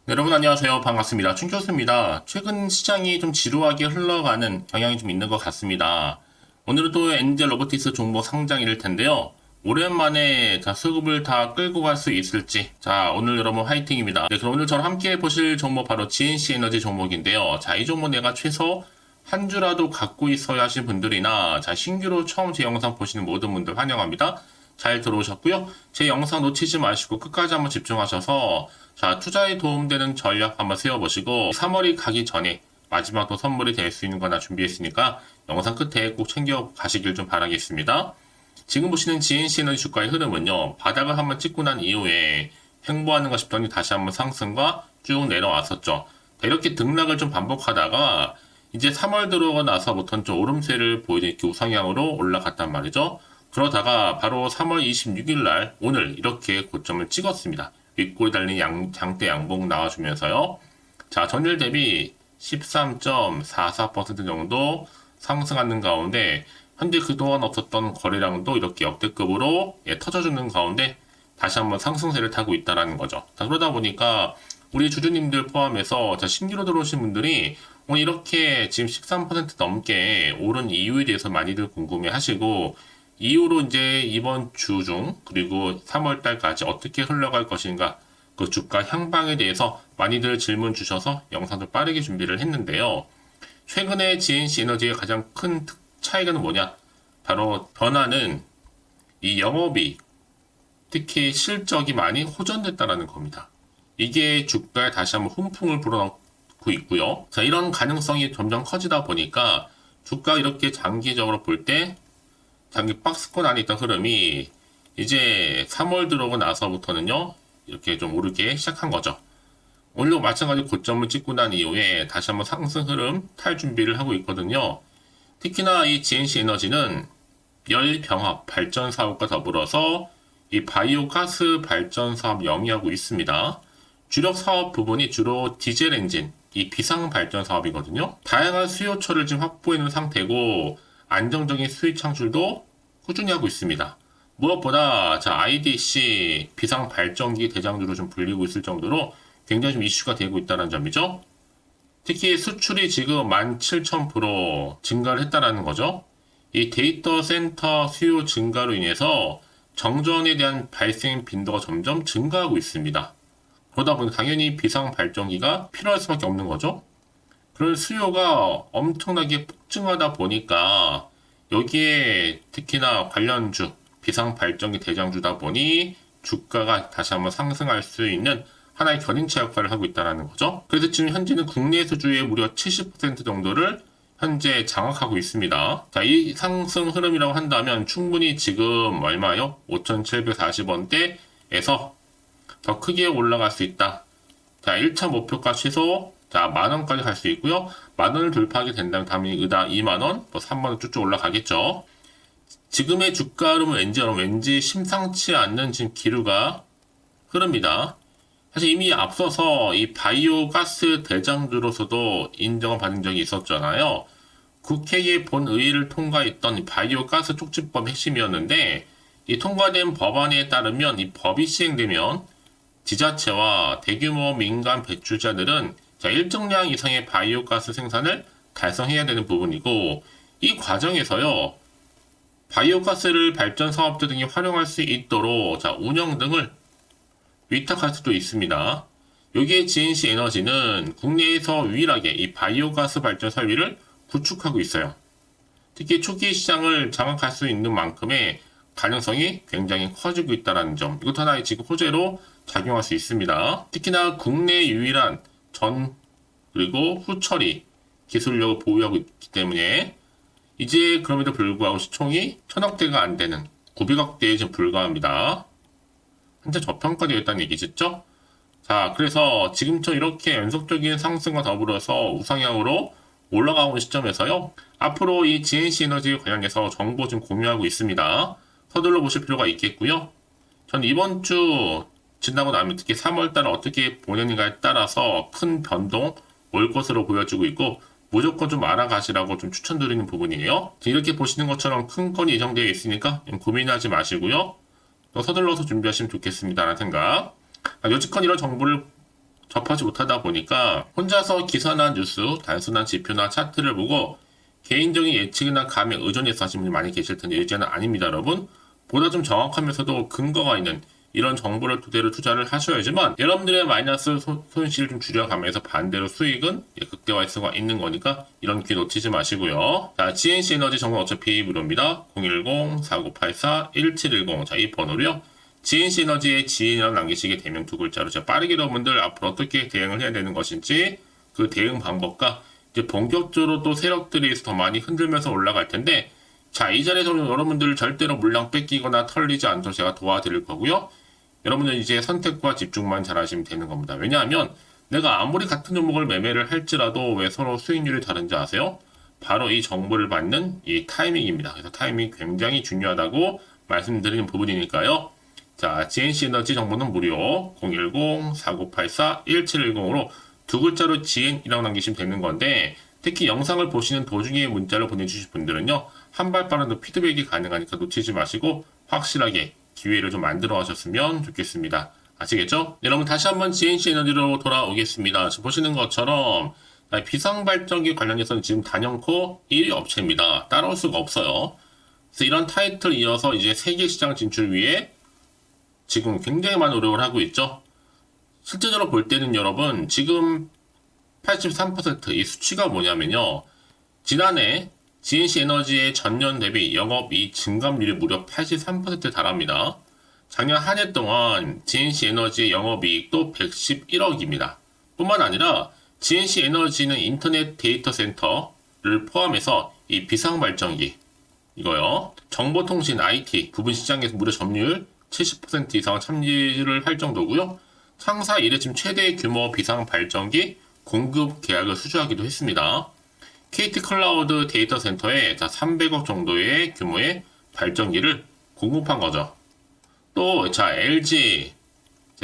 네, 여러분 안녕하세요. 반갑습니다. 춘교수입니다. 최근 시장이 좀 지루하게 흘러가는 경향이 좀 있는 것 같습니다. 오늘은 또 엔젤 로보틱스 종목 상장일 텐데요. 오랜만에 수급을 다 끌고 갈 수 있을지. 오늘 여러분 화이팅입니다. 네, 그럼 오늘 저랑 함께 보실 종목 바로 GNC 에너지 종목인데요. 이 종목 내가 최소 한 주라도 갖고 있어야 하신 분들이나 신규로 처음 제 영상 보시는 모든 분들 환영합니다. 잘 들어오셨고요. 제 영상 놓치지 마시고 끝까지 한번 집중하셔서 투자에 도움되는 전략 한번 세워보시고 3월이 가기 전에 마지막 또 선물이 될 수 있는 거 하나 준비했으니까 영상 끝에 꼭 챙겨 가시길 좀 바라겠습니다. 지금 보시는 GNC 에너지 주가의 흐름은요. 바닥을 한번 찍고 난 이후에 횡보하는가 싶더니 다시 한번 상승과 쭉 내려왔었죠. 이렇게 등락을 좀 반복하다가 이제 3월 들어오고 나서부터는 좀 오름세를 보이는 이렇게 우상향으로 올라갔단 말이죠. 그러다가 바로 3월 26일 날 오늘 이렇게 고점을 찍었습니다. 윗골 달린 장대 양봉 나와주면서요. 전일 대비 13.44% 정도 상승하는 가운데 현재 그동안 없었던 거래량도 이렇게 역대급으로 터져주는 가운데 다시 한번 상승세를 타고 있다는 거죠. 그러다 보니까 우리 주주님들 포함해서 신규로 들어오신 분들이 오늘 이렇게 지금 13% 넘게 오른 이유에 대해서 많이들 궁금해 하시고 이후로 이제 이번 주 중 그리고 3월 달까지 어떻게 흘러갈 것인가 그 주가 향방에 대해서 많이들 질문 주셔서 영상도 빠르게 준비를 했는데요. 최근에 GNC 에너지의 가장 큰 차이가 뭐냐? 바로 변화는 이 영업이익, 특히 실적이 많이 호전됐다라는 겁니다. 이게 주가에 다시 한번 훈풍을 불어넣고 있고요. 이런 가능성이 점점 커지다 보니까 주가 이렇게 장기적으로 볼 때 장기 박스권 안에 있던 흐름이 이제 3월 들어오고 나서부터는요, 이렇게 좀 오르기 시작한 거죠. 오늘도 마찬가지로 고점을 찍고 난 이후에 다시 한번 상승 흐름 탈 준비를 하고 있거든요. 특히나 이 GNC 에너지는 열병합 발전 사업과 더불어서 이 바이오 가스 발전 사업 영위하고 있습니다. 주력 사업 부분이 주로 디젤 엔진, 이 비상 발전 사업이거든요. 다양한 수요처를 지금 확보해 놓은 상태고 안정적인 수익 창출도 꾸준히 하고 있습니다. 무엇보다 IDC 비상 발전기 대장주로 좀 불리고 있을 정도로 굉장히 좀 이슈가 되고 있다는 점이죠. 특히 수출이 지금 17,000% 증가를 했다는 거죠. 이 데이터 센터 수요 증가로 인해서 정전에 대한 발생 빈도가 점점 증가하고 있습니다. 그러다 보니 당연히 비상 발전기가 필요할 수밖에 없는 거죠. 그런 수요가 엄청나게 폭증하다 보니까 여기에 특히나 관련주, 비상발전기 대장주다 보니 주가가 다시 한번 상승할 수 있는 하나의 견인차 역할을 하고 있다는 거죠. 그래서 지금 현재는 국내 수주의 무려 70% 정도를 현재 장악하고 있습니다. 이 상승 흐름이라고 한다면 충분히 지금 얼마요? 5,740원대에서 더 크게 올라갈 수 있다. 1차 목표가 최소 10,000원까지 갈 수 있고요. 10,000원을 돌파하게 된다면 다음에 20,000원, 3만원 쭉쭉 올라가겠죠. 지금의 주가 흐름은 왠지 심상치 않는 지금 기류가 흐릅니다. 사실 이미 앞서서 이 바이오 가스 대장주로서도 인정을 받은 적이 있었잖아요. 국회의 본의회를 통과했던 이 바이오 가스 촉진법 핵심이었는데 이 통과된 법안에 따르면 이 법이 시행되면 지자체와 대규모 민간 배출자들은 일정량 이상의 바이오가스 생산을 달성해야 되는 부분이고 이 과정에서요 바이오가스를 발전 사업자 등이 활용할 수 있도록 운영 등을 위탁할 수도 있습니다. 여기에 GNC 에너지는 국내에서 유일하게 이 바이오가스 발전 설비를 구축하고 있어요. 특히 초기 시장을 장악할 수 있는 만큼의 가능성이 굉장히 커지고 있다는 점, 이것 하나의 지금 호재로 작용할 수 있습니다. 특히나 국내 유일한 전 그리고 후처리 기술력을 보유하고 있기 때문에 이제 그럼에도 불구하고 시총이 1,000억대가 안 되는 900억대에 지금 불과합니다. 현재 저평가되어 있다는 얘기죠. 그래서 지금처럼 이렇게 연속적인 상승과 더불어서 우상향으로 올라가고 있는 시점에서요. 앞으로 이 GNC 에너지 관련해서 정보 좀 공유하고 있습니다. 서둘러 보실 필요가 있겠고요. 전 이번 주 지나고 나면 특히 3월달을 어떻게 보내는가에 따라서 큰 변동 올 것으로 보여지고 있고 무조건 좀 알아가시라고 좀 추천드리는 부분이에요. 이렇게 보시는 것처럼 큰 건이 예정되어 있으니까 고민하지 마시고요. 또 서둘러서 준비하시면 좋겠습니다라는 생각. 여지껏 이런 정보를 접하지 못하다 보니까 혼자서 기사나 뉴스, 단순한 지표나 차트를 보고 개인적인 예측이나 감에 의존해서 하시는 분이 많이 계실 텐데 이제는 아닙니다, 여러분. 보다 좀 정확하면서도 근거가 있는 이런 정보를 토대로 투자를 하셔야지만 여러분들의 마이너스 손실을 좀 줄여가면서 반대로 수익은 극대화할 수가 있는 거니까 이런 기회 놓치지 마시고요. 자, GNC 에너지 정보 어차피 무료입니다. 010-4984-1710 자, 이 번호로요. GNC 에너지의 지인이라고 남기시게 되면 두 글자로 제가 빠르게 여러분들 앞으로 어떻게 대응을 해야 되는 것인지 그 대응 방법과 이제 본격적으로 또 세력들이 더 많이 흔들면서 올라갈 텐데 자, 이 자리에서 여러분들 절대로 물량 뺏기거나 털리지 않도록 제가 도와드릴 거고요. 여러분들 이제 선택과 집중만 잘 하시면 되는 겁니다. 왜냐하면 내가 아무리 같은 종목을 매매를 할지라도 왜 서로 수익률이 다른지 아세요? 바로 이 정보를 받는 이 타이밍입니다. 그래서 타이밍이 굉장히 중요하다고 말씀드리는 부분이니까요. 자, GNC 에너지 정보는 무료 010-4984-1710으로 두 글자로 GN이라고 남기시면 되는 건데 특히 영상을 보시는 도중에 문자를 보내주실 분들은요. 한 발 빠른 더 피드백이 가능하니까 놓치지 마시고 확실하게 기회를 좀 만들어 가셨으면 좋겠습니다. 아시겠죠? 여러분 다시 한번 GNC 에너지로 돌아오겠습니다. 지금 보시는 것처럼 비상발전기 관련해서는 지금 단연코 1위 업체입니다. 따라올 수가 없어요. 그래서 이런 타이틀 이어서 이제 세계 시장 진출 위해 지금 굉장히 많은 노력을 하고 있죠. 실제적으로 볼 때는 여러분 지금 83%이 수치가 뭐냐면요. 지난해 GNC 에너지의 전년 대비 영업이익 증감률이 무려 83%에 달합니다. 작년 한 해 동안 GNC 에너지의 영업이익도 111억입니다. 뿐만 아니라 GNC 에너지는 인터넷 데이터 센터를 포함해서 이 비상발전기 이거요. 정보통신 IT 부분 시장에서 무려 점유율 70% 이상 참여를 할 정도고요. 창사 이래 지금 최대 규모 비상발전기 공급 계약을 수주하기도 했습니다. KT 클라우드 데이터 센터에 300억 정도의 규모의 발전기를 공급한 거죠. 또 LG,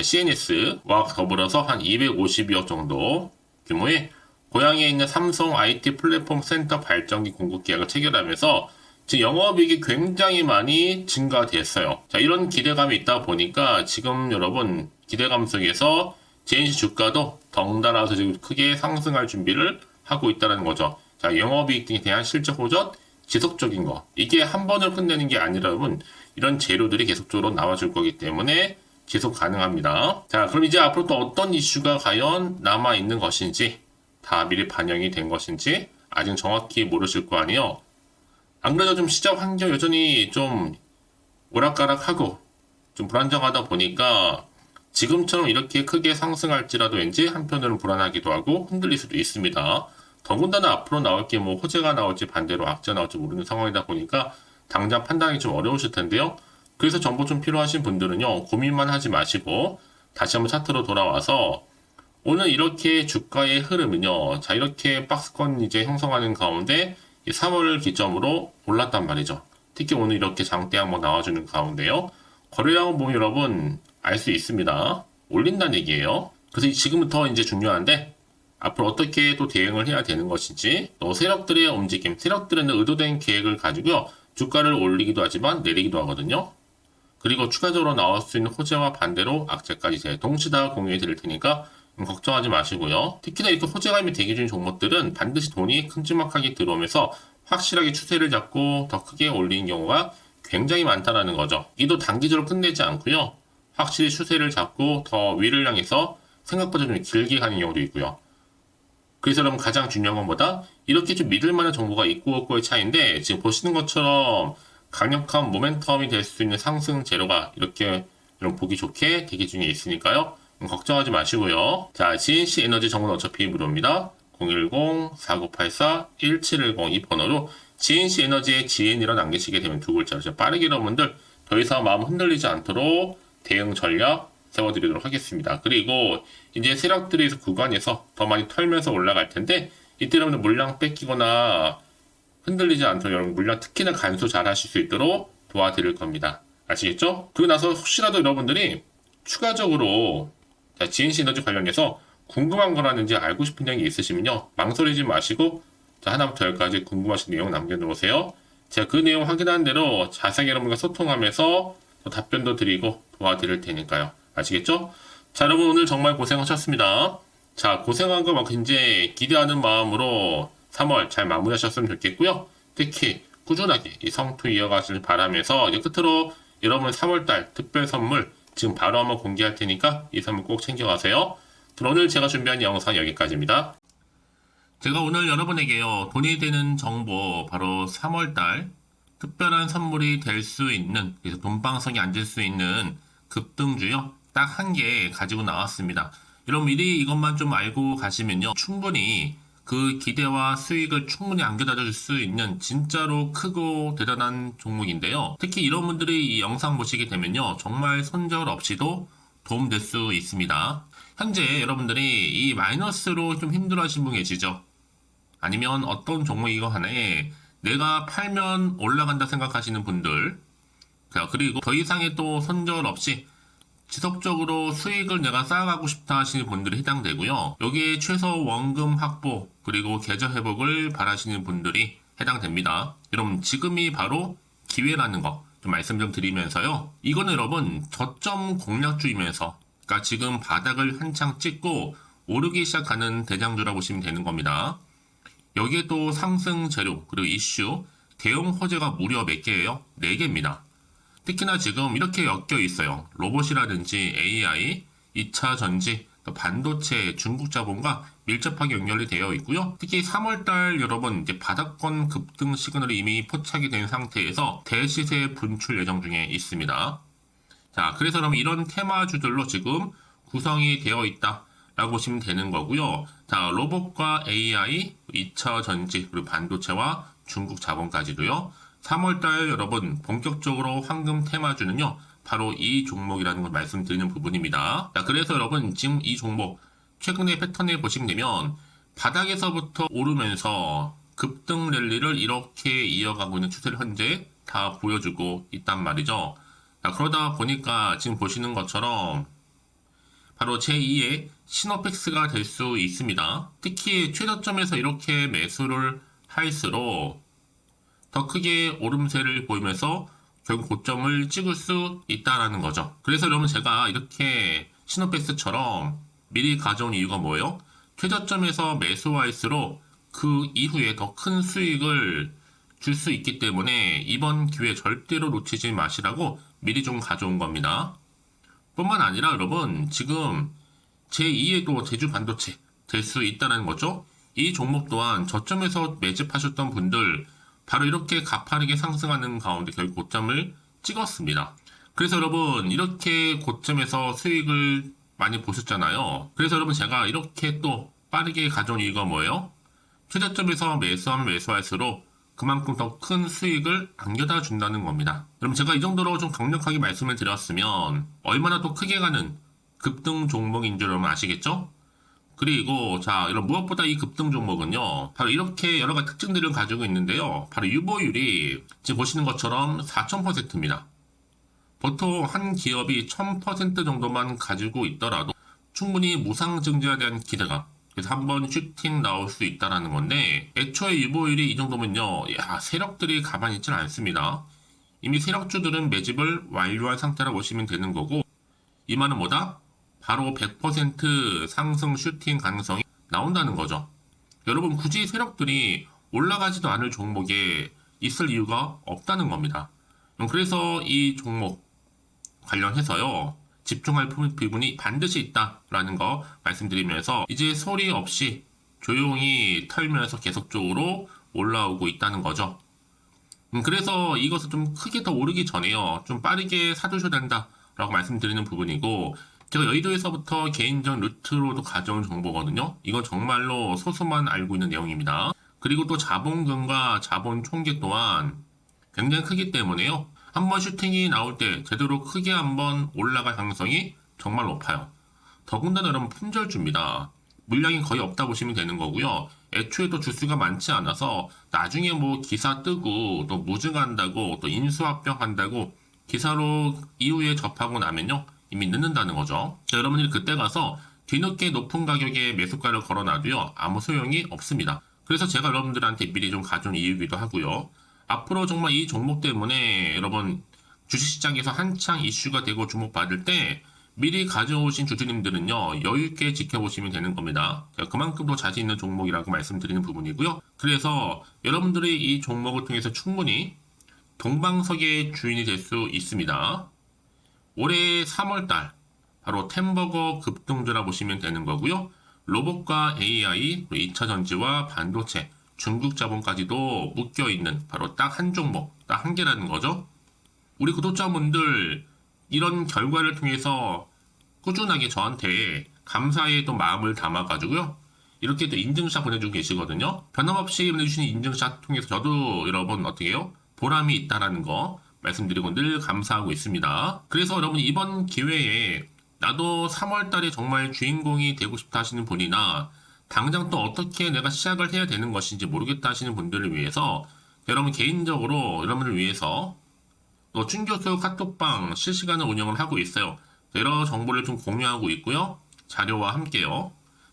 CNS와 더불어서 한 252억 정도 규모의 고향에 있는 삼성 IT 플랫폼 센터 발전기 공급 계약을 체결하면서 지금 영업이익이 굉장히 많이 증가됐어요. 자, 이런 기대감이 있다 보니까 지금 여러분 기대감 속에서 GNC 주가도 덩달아서 지금 크게 상승할 준비를 하고 있다는 거죠. 자, 영업이익에 대한 실적 호전, 지속적인 거. 이게 한 번을 끝내는 게 아니라 여러분, 이런 재료들이 계속적으로 나와줄 거기 때문에 지속 가능합니다. 자, 그럼 이제 앞으로 또 어떤 이슈가 과연 남아있는 것인지, 다 미리 반영이 된 것인지, 아직 정확히 모르실 거 아니에요. 안 그래도 좀 시장 환경 여전히 좀 오락가락하고, 좀 불안정하다 보니까, 지금처럼 이렇게 크게 상승할지라도 왠지 한편으로는 불안하기도 하고 흔들릴 수도 있습니다. 더군다나 앞으로 나올 게 뭐 호재가 나올지 반대로 악재가 나올지 모르는 상황이다 보니까 당장 판단이 좀 어려우실 텐데요. 그래서 정보 좀 필요하신 분들은요. 고민만 하지 마시고 다시 한번 차트로 돌아와서 오늘 이렇게 주가의 흐름은요. 자, 이렇게 박스권 이제 형성하는 가운데 3월을 기점으로 올랐단 말이죠. 특히 오늘 이렇게 장대 한번 나와주는 가운데요. 거래량을 보면 여러분 알 수 있습니다. 올린다는 얘기예요. 그래서 지금부터 이제 중요한데 앞으로 어떻게 또 대응을 해야 되는 것인지 또 세력들의 움직임, 세력들은 의도된 계획을 가지고요. 주가를 올리기도 하지만 내리기도 하거든요. 그리고 추가적으로 나올 수 있는 호재와 반대로 악재까지 제 동시 다 공유해 드릴 테니까 걱정하지 마시고요. 특히나 이렇게 호재감이 대기 중인 종목들은 반드시 돈이 큼지막하게 들어오면서 확실하게 추세를 잡고 더 크게 올리는 경우가 굉장히 많다는 거죠. 이도 단기적으로 끝내지 않고요. 확실히 추세를 잡고 더 위를 향해서 생각보다 좀 길게 가는 경우도 있고요. 그래서 여러분 가장 중요한 것보다 이렇게 좀 믿을 만한 정보가 있고 없고의 차이인데 지금 보시는 것처럼 강력한 모멘텀이 될 수 있는 상승 재료가 이렇게 좀 보기 좋게 대기 중에 있으니까요. 걱정하지 마시고요. 자, GNC 에너지 정보는 어차피 무료입니다. 010-4984-1710 이 번호로 GNC 에너지의 GN이라 남기시게 되면 두 글자로 빠르게 여러분들 더 이상 마음 흔들리지 않도록 대응 전략 세워드리도록 하겠습니다. 그리고 이제 세력들이 구간에서 더 많이 털면서 올라갈 텐데 이때 여러분들 물량 뺏기거나 흔들리지 않도록 여러분 물량 특히나 간수 잘 하실 수 있도록 도와드릴 겁니다. 아시겠죠? 그리고 나서 혹시라도 여러분들이 추가적으로 GNC 에너지 관련해서 궁금한 거라든지 알고 싶은 내용이 있으시면요. 망설이지 마시고 하나부터 열까지 궁금하신 내용 남겨놓으세요. 제가 그 내용 확인한 대로 자세하게 여러분과 소통하면서 답변도 드리고 도와드릴 테니까요. 아시겠죠? 자, 여러분 오늘 정말 고생하셨습니다. 자, 고생한 것만큼 이제 기대하는 마음으로 3월 잘 마무리하셨으면 좋겠고요. 특히 꾸준하게 이 성투 이어가시길 바라면서 이제 끝으로 여러분 3월달 특별 선물 지금 바로 한번 공개할 테니까 이 선물 꼭 챙겨가세요. 그럼 오늘 제가 준비한 영상 여기까지입니다. 제가 오늘 여러분에게요, 돈이 되는 정보, 바로 3월달 특별한 선물이 될 수 있는, 그래서 돈방석에 앉을 수 있는 급등주요, 딱 한 개 가지고 나왔습니다. 여러분 미리 이것만 좀 알고 가시면요, 충분히 그 기대와 수익을 충분히 안겨다 줄 수 있는 진짜로 크고 대단한 종목인데요. 특히 이런 분들이 이 영상 보시게 되면요, 정말 손절 없이도 도움될 수 있습니다. 현재 여러분들이 이 마이너스로 좀 힘들어하시는 분 계시죠? 아니면 어떤 종목이고 하나에 내가 팔면 올라간다 생각하시는 분들, 그리고 더 이상의 또 손절 없이 지속적으로 수익을 내가 쌓아가고 싶다 하시는 분들이 해당되고요. 여기에 최소 원금 확보 그리고 계좌 회복을 바라시는 분들이 해당됩니다. 여러분 지금이 바로 기회라는 거 좀 말씀 좀 드리면서요. 이거는 여러분 저점 공략주이면서, 그러니까 지금 바닥을 한창 찍고 오르기 시작하는 대장주라고 보시면 되는 겁니다. 여기에 또 상승 재료 그리고 이슈 대형 호재가 무려 몇 개예요? 4개입니다. 특히나 지금 이렇게 엮여 있어요. 로봇이라든지 AI, 2차 전지, 또 반도체, 중국 자본과 밀접하게 연결이 되어 있고요. 특히 3월달 여러분 이제 바닥권 급등 시그널이 이미 포착이 된 상태에서 대시세 분출 예정 중에 있습니다. 자, 그래서 그럼 이런 테마주들로 지금 구성이 되어 있다 라고 보시면 되는 거고요. 자, 로봇과 AI, 2차 전지, 그리고 반도체와 중국 자본까지도요. 3월달 여러분 본격적으로 황금 테마주는요, 바로 이 종목이라는 걸 말씀드리는 부분입니다. 자, 그래서 여러분 지금 이 종목 최근의 패턴을 보시면 되면 바닥에서부터 오르면서 급등 랠리를 이렇게 이어가고 있는 추세를 현재 다 보여주고 있단 말이죠. 자, 그러다 보니까 지금 보시는 것처럼 바로 제2의 시노펙스가 될 수 있습니다. 특히 최저점에서 이렇게 매수를 할수록 더 크게 오름세를 보이면서 결국 고점을 찍을 수 있다라는 거죠. 그래서 여러분 제가 이렇게 시노펙스처럼 미리 가져온 이유가 뭐예요? 최저점에서 매수할수록 그 이후에 더 큰 수익을 줄 수 있기 때문에 이번 기회 절대로 놓치지 마시라고 미리 좀 가져온 겁니다. 뿐만 아니라 여러분 지금 제2의 또 제주 반도체 될 수 있다는 거죠. 이 종목 또한 저점에서 매집하셨던 분들 바로 이렇게 가파르게 상승하는 가운데 결국 고점을 찍었습니다. 그래서 여러분 이렇게 고점에서 수익을 많이 보셨잖아요. 그래서 여러분 제가 이렇게 또 빠르게 가져온 이유가 뭐예요? 최저점에서 매수하면 매수할수록 그만큼 더 큰 수익을 안겨다 준다는 겁니다. 그럼 제가 이 정도로 좀 강력하게 말씀을 드렸으면 얼마나 더 크게 가는 급등 종목인 줄 여러분 아시겠죠? 그리고 자, 여러분 무엇보다 이 급등 종목은요, 바로 이렇게 여러 가지 특징들을 가지고 있는데요. 바로 유보율이 지금 보시는 것처럼 4000%입니다. 보통 한 기업이 1000% 정도만 가지고 있더라도 충분히 무상증자에 대한 기대감, 그래서 한번 슈팅 나올 수 있다는 건데, 애초에 유보율이 이 정도면요, 야, 세력들이 가만히 있지는 않습니다. 이미 세력주들은 매집을 완료한 상태라고 보시면 되는 거고, 이 말은 뭐다? 바로 100% 상승 슈팅 가능성이 나온다는 거죠. 여러분 굳이 세력들이 올라가지도 않을 종목에 있을 이유가 없다는 겁니다. 그래서 이 종목 관련해서요, 집중할 부분이 반드시 있다라는 거 말씀드리면서 이제 소리 없이 조용히 털면서 계속적으로 올라오고 있다는 거죠. 그래서 이것을 좀 크게 더 오르기 전에요, 좀 빠르게 사두셔야 된다라고 말씀드리는 부분이고, 제가 여의도에서부터 개인적 루트로도 가져온 정보거든요. 이건 정말로 소수만 알고 있는 내용입니다. 그리고 또 자본금과 자본 총계 또한 굉장히 크기 때문에요, 한번 슈팅이 나올 때 제대로 크게 한번 올라갈 가능성이 정말 높아요. 더군다나 여러분 품절주입니다. 물량이 거의 없다 보시면 되는 거고요. 애초에 또 주수가 많지 않아서 나중에 뭐 기사 뜨고 또 무증한다고 또 인수합병한다고 기사로 이후에 접하고 나면요, 이미 늦는다는 거죠. 자, 여러분들이 그때 가서 뒤늦게 높은 가격에 매수가를 걸어놔도요, 아무 소용이 없습니다. 그래서 제가 여러분들한테 미리 좀 가져온 이유기도 하고요. 앞으로 정말 이 종목 때문에 여러분 주식시장에서 한창 이슈가 되고 주목받을 때 미리 가져오신 주주님들은요, 여유있게 지켜보시면 되는 겁니다. 그만큼 더 자신 있는 종목이라고 말씀드리는 부분이고요. 그래서 여러분들이 이 종목을 통해서 충분히 동방석의 주인이 될 수 있습니다. 올해 3월달, 바로 템버거 급등주라 보시면 되는 거고요. 로봇과 AI, 2차 전지와 반도체, 중국 자본까지도 묶여있는 바로 딱 한 종목, 딱 한 개라는 거죠. 우리 구독자분들 이런 결과를 통해서 꾸준하게 저한테 감사의 또 마음을 담아가지고요. 이렇게 또 인증샷 보내주고 계시거든요. 변함없이 보내주시는 인증샷 통해서 저도 여러분 어떻게 해요? 보람이 있다라는 거 말씀드리고 늘 감사하고 있습니다. 그래서 여러분 이번 기회에 나도 3월달에 정말 주인공이 되고 싶다 하시는 분이나 당장 또 어떻게 내가 시작을 해야 되는 것인지 모르겠다 하시는 분들을 위해서 여러분 개인적으로 여러분을 위해서 또 충격교 카톡방 실시간으로 운영을 하고 있어요. 여러 정보를 좀 공유하고 있고요. 자료와 함께요.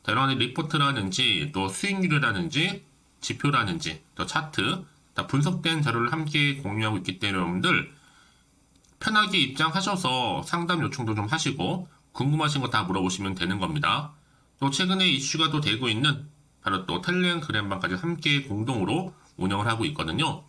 여러 가지 리포트라든지 또 수익률이라든지 지표라든지 또 차트 다 분석된 자료를 함께 공유하고 있기 때문에 여러분들 편하게 입장하셔서 상담 요청도 좀 하시고 궁금하신 거 다 물어보시면 되는 겁니다. 또 최근에 이슈가 또 되고 있는 바로 또 텔레그램방까지 함께 공동으로 운영을 하고 있거든요.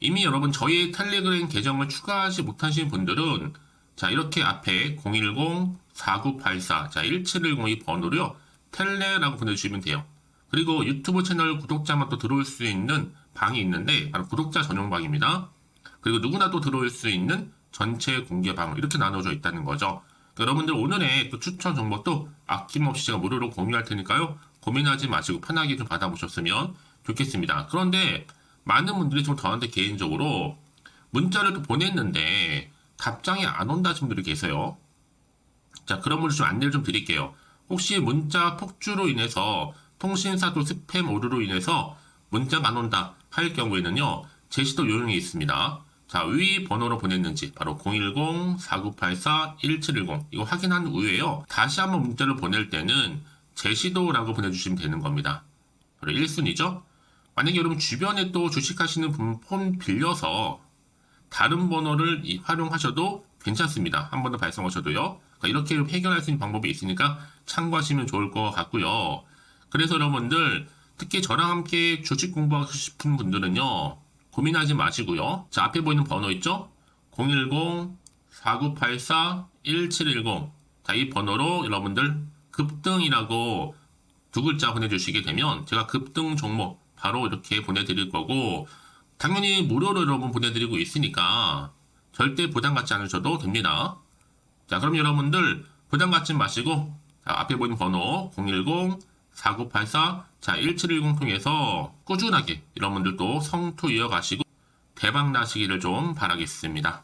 이미 여러분 저희 텔레그램 계정을 추가하지 못하신 분들은 자 이렇게 앞에 010-4984 1710이 번호로요. 텔레라고 보내주시면 돼요. 그리고 유튜브 채널 구독자만 또 들어올 수 있는 방이 있는데 바로 구독자 전용 방입니다. 그리고 누구나 또 들어올 수 있는 전체 공개 방 이렇게 나눠져 있다는 거죠. 여러분들 오늘의 또 추천 정보도 아낌없이 제가 무료로 공유할 테니까요. 고민하지 마시고 편하게 좀 받아보셨으면 좋겠습니다. 그런데 많은 분들이 좀 저한테 개인적으로 문자를 또 보냈는데 답장이 안 온다 하시는 분들이 계세요. 자, 그런 분들 좀 안내를 좀 드릴게요. 혹시 문자 폭주로 인해서 통신사도 스팸 오류로 인해서 문자가 안 온다 할 경우에는요. 제시도 요령이 있습니다. 자, 위 번호로 보냈는지 바로 010-4984-1710 이거 확인한 후에요. 다시 한번 문자를 보낼 때는 제시도라고 보내주시면 되는 겁니다. 바로 1순위죠. 만약에 여러분 주변에 또 주식하시는 분 폰 빌려서 다른 번호를 활용하셔도 괜찮습니다. 한 번 더 발송하셔도요. 그러니까 이렇게 해결할 수 있는 방법이 있으니까 참고하시면 좋을 것 같고요. 그래서 여러분들 특히 저랑 함께 주식 공부하고 싶은 분들은요. 고민하지 마시고요. 자, 앞에 보이는 번호 있죠? 010-4984-1710 자, 이 번호로 여러분들 급등이라고 두 글자 보내주시게 되면 제가 급등 종목 바로 이렇게 보내드릴 거고 당연히 무료로 여러분 보내드리고 있으니까 절대 부담 갖지 않으셔도 됩니다. 자, 그럼 여러분들 부담 갖지 마시고 자, 앞에 보이는 번호 010-4984 자, 1710 통해서 꾸준하게 여러분들도 성투 이어가시고 대박 나시기를 좀 바라겠습니다.